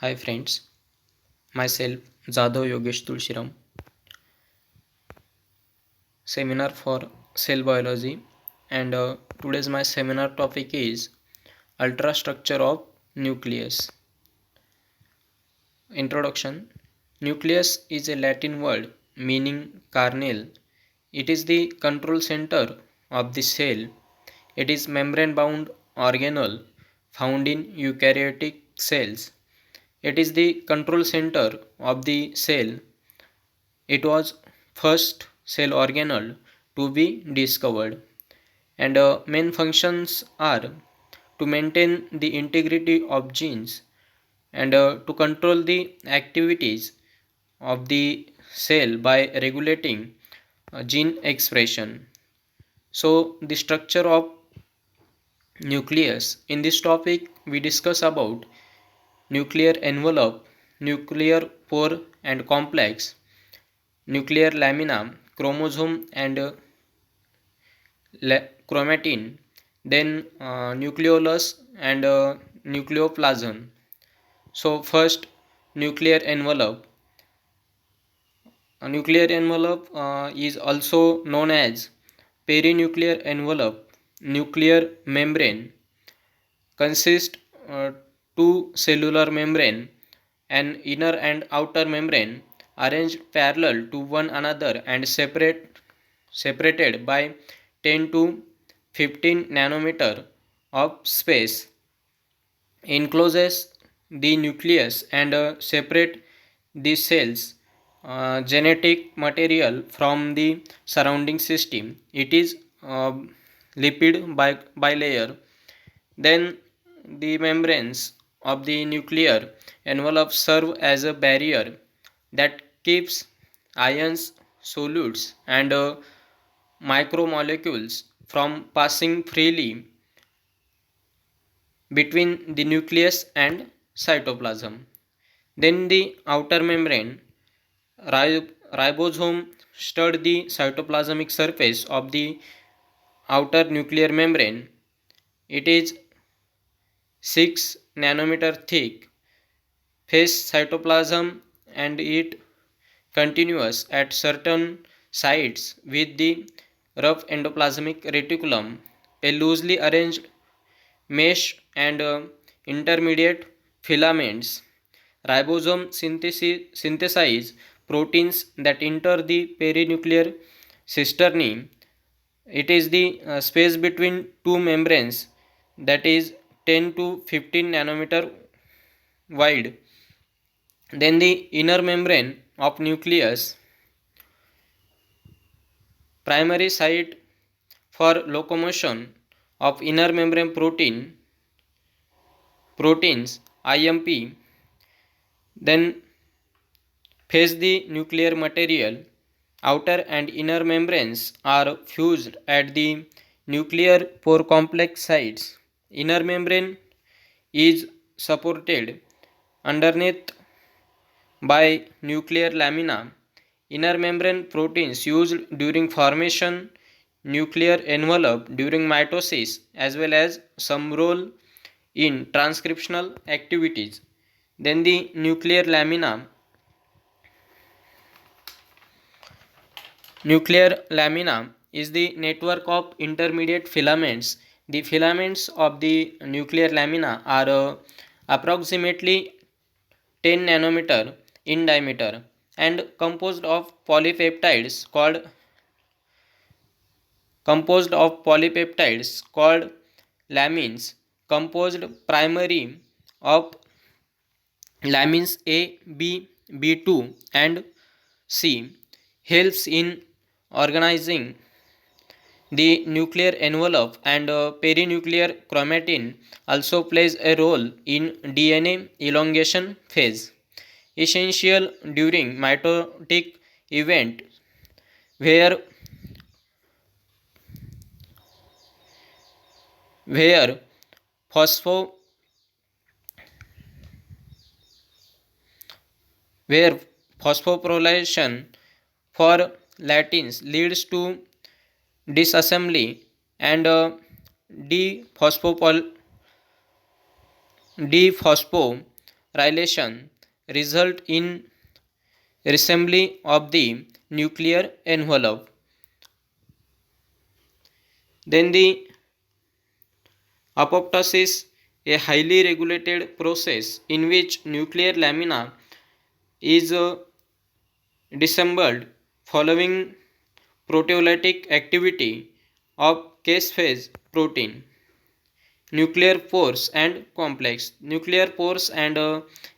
Hi friends, myself Jadhav Yogesh Tulshiram, seminar for cell biology, and today's my seminar topic is ultrastructure of nucleus. Introduction. Nucleus is a Latin word meaning kernel. It is the control center of the cell. It is membrane bound organelle found in eukaryotic cells. It is the control center of the cell. It was first cell organelle to be discovered, and main functions are to maintain the integrity of genes and to control the activities of the cell by regulating gene expression. So, the structure of nucleus. In this topic, we discuss about nuclear envelope, nuclear pore and complex, nuclear lamina, chromosome and chromatin, then nucleolus and nucleoplasm. So first, nuclear envelope. A nuclear envelope is also known as perinuclear envelope. Nuclear membrane consists two cellular membrane, an inner and outer membrane, arranged parallel to one another and separated by 10 to 15 nanometer of space, encloses the nucleus and separate the cells genetic material from the surrounding system. It is lipid bilayer. Then the membranes of the nuclear envelope serve as a barrier that keeps ions, solutes, and micromolecules from passing freely between the nucleus and cytoplasm. Then the outer membrane ribosome stud the cytoplasmic surface of the outer nuclear membrane. It is 6 nanometer thick face cytoplasm and it continuous at certain sites with the rough endoplasmic reticulum, a loosely arranged mesh and intermediate filaments. Ribosome synthesize proteins that enter the perinuclear cisternae. It is the space between two membranes that is 10 to 15 nanometer wide. Then the inner membrane of nucleus, primary site for locomotion of inner membrane proteins IMP, then face the nuclear material. Outer and inner membranes are fused at the nuclear pore complex sites. Inner membrane is supported underneath by nuclear lamina. Inner membrane proteins used during formation, nuclear envelope during mitosis, as well as some role in transcriptional activities. Then the nuclear lamina is the network of intermediate filaments. The filaments of the nuclear lamina are approximately 10 nanometer in diameter and composed of polypeptides called lamins, composed primary of lamins A, B, B2 and C, helps in organizing the nuclear envelope, and perinuclear chromatin also plays a role in DNA elongation phase, essential during mitotic event where where phospho where phosphorylation for latins leads to disassembly and dephosphorylation phosphorylation result in reassembly of the nuclear envelope. Then the apoptosis, a highly regulated process in which nuclear lamina is disassembled following proteolytic activity of case phase protein. Nuclear pores and complex. Nuclear pores and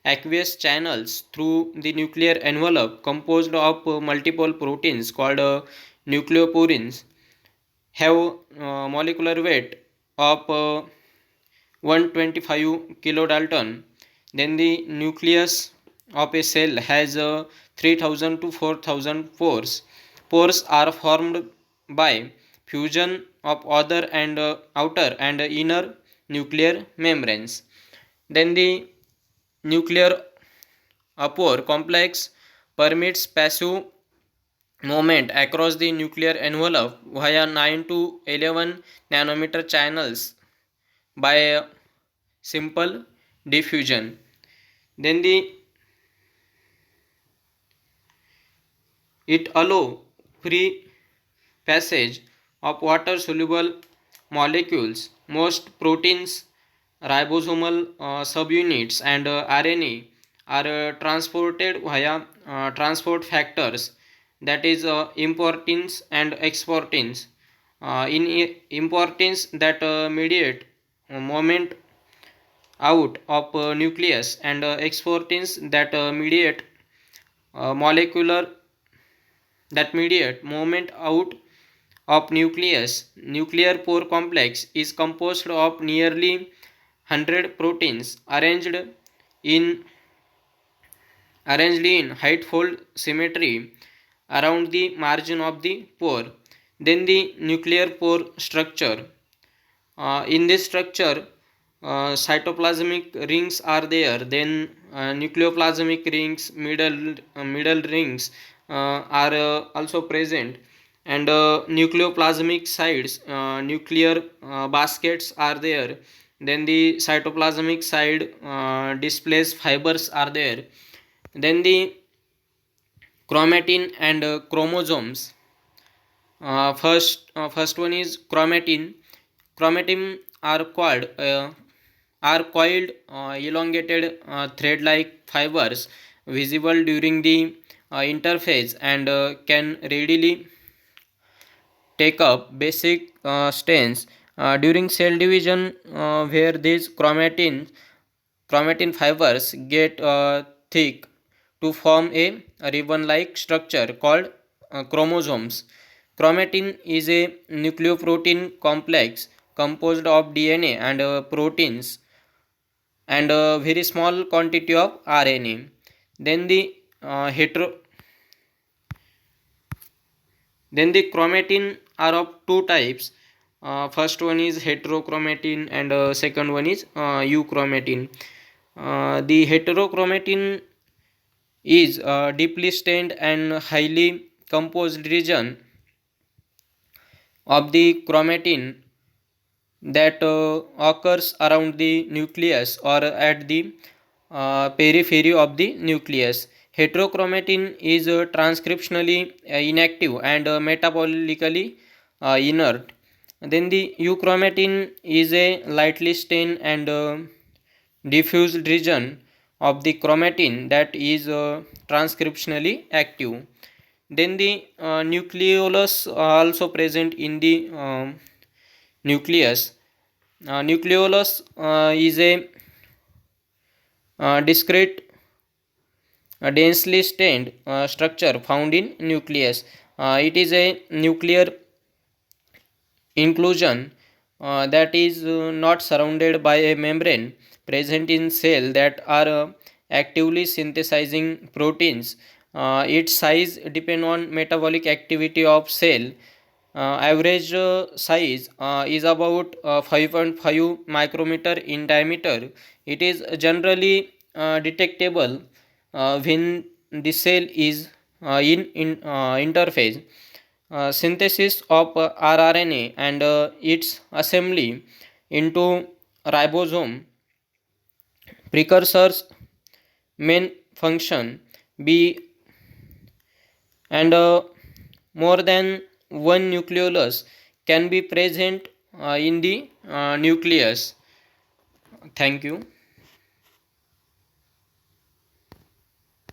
aqueous channels through the nuclear envelope composed of multiple proteins called nucleoporins have molecular weight of 125 kilodalton. Then the nucleus of a cell has 3000 to 4000 pores. Pores are formed by fusion of outer and inner nuclear membranes. Then the nuclear pore complex permits passive movement across the nuclear envelope via 9 to 11 nanometer channels by simple diffusion. Then the it allow free passage of water soluble molecules. Most proteins, ribosomal subunits and RNA are transported via transport factors, that is importance and exportins. Importance that mediate movement out of nucleus and exportins that molecular mediate movement out of nucleus. Nuclear pore complex is composed of nearly 100 proteins in arranged in height-fold symmetry around the margin of the pore. Then the nuclear pore structure. In this structure, cytoplasmic rings are there. Then nucleoplasmic rings, middle rings are also present, and nucleoplasmic sides, nuclear baskets are there. Then the cytoplasmic side displays fibers are there. Then the chromatin and chromosomes. First one is chromatin. Chromatin are coiled, elongated thread-like fibers visible during the interphase and can readily take up basic stains during cell division, where these chromatin fibers get thick to form a ribbon-like structure called chromosomes. Chromatin is a nucleoprotein complex composed of DNA and proteins and a very small quantity of RNA. Then the uh, hetero then the chromatin are of two types. First one is heterochromatin and second one is euchromatin. The heterochromatin is a deeply stained and highly composed region of the chromatin that occurs around the nucleus or at the periphery of the nucleus. Heterochromatin is transcriptionally inactive and metabolically inert. Then the euchromatin is a lightly stained and diffused region of the chromatin that is transcriptionally active. Then the nucleolus also present in the nucleus. Nucleolus is a discrete, densely stained structure found in nucleus. It is a nuclear inclusion that is not surrounded by a membrane present in cell that are actively synthesizing proteins. Its size depend on metabolic activity of cell. Average size is about 5.5 micrometer in diameter. It is generally detectable when the cell is in interphase. Synthesis of rRNA and its assembly into ribosome precursors main function be and more than one nucleolus can be present in the nucleus. Thank you.